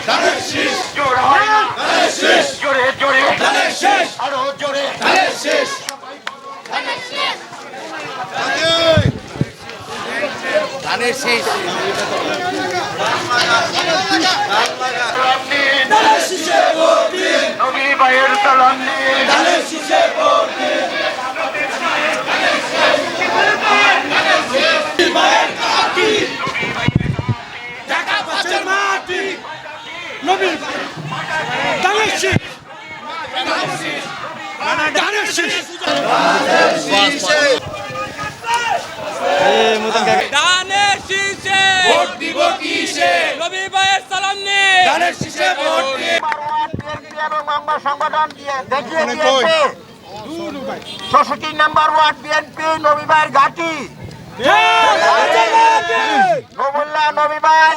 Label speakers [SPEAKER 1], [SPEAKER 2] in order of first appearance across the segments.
[SPEAKER 1] ধানের শীষ জোর হয় না ধানের শীষ জোরে জোরে ধানের শীষ আরো জোরে ধানের শীষ ধানের শীষ ধানের শীষ ধানের শীষে ভোট দিন নবী ভাইয়ের সালাম দিন ধানের শীষে ভোট দিন
[SPEAKER 2] ধানের শীষে
[SPEAKER 1] ভোট দিব কিসে
[SPEAKER 2] নবী ভাইয়ের সালাম নিয়ে
[SPEAKER 1] ধানের শীষে ভোট দিন
[SPEAKER 3] এবং অঙ্গ সংগঠন দিয়ে দেখিয়ে দিয়েছে ৬৬ নম্বর ওয়ার্ড বিএনপি নবী ভাইয়ের ঘাঁটি নবুল্লাহ নবী ভাই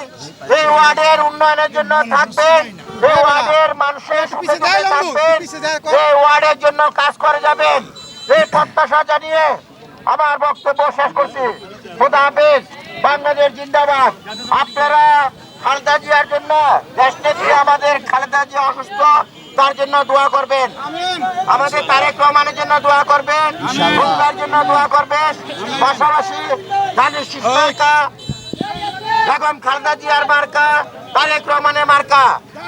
[SPEAKER 3] এই ওয়ার্ডের উন্নয়নের জন্য থাকবেন, এই ওয়ার্ডের মানুষের সুখে দুঃখে থাকবেন, এই ওয়ার্ডের জন্য কাজ করে যাবেন, এই প্রত্যাশা জানিয়ে আমার বক্তব্য শেষ করছি। খোদা হাফেজ, বাংলাদেশ জিন্দাবাদ। আপনারা খালেদা জিয়ার জন্য, দেশনেত্রী আমাদের খালেদা জিয়া অসুস্থ, তার জন্য দোয়া করবেন, আমাদের তারেক রহমানের জন্য দোয়া করবেন, বন্ধুদের জন্য দোয়া করবেন। পাশাপাশি ধানের শীষ মার্কা, বেগম খালেদা জিয়ার মার্কা, তারেক রহমানের মার্কা,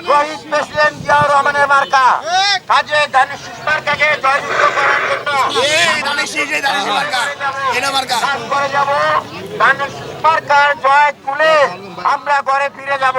[SPEAKER 3] শহীদ প্রেসিডেন্ট জিয়াউর রহমানের মার্কা। কাজে ধানের শীষ মার্কাকে জয়যুক্ত করার জন্য কাজ করে যাব। ধানের শীষ মার্কার জয় তুলে আমরা ঘরে ফিরে যাব।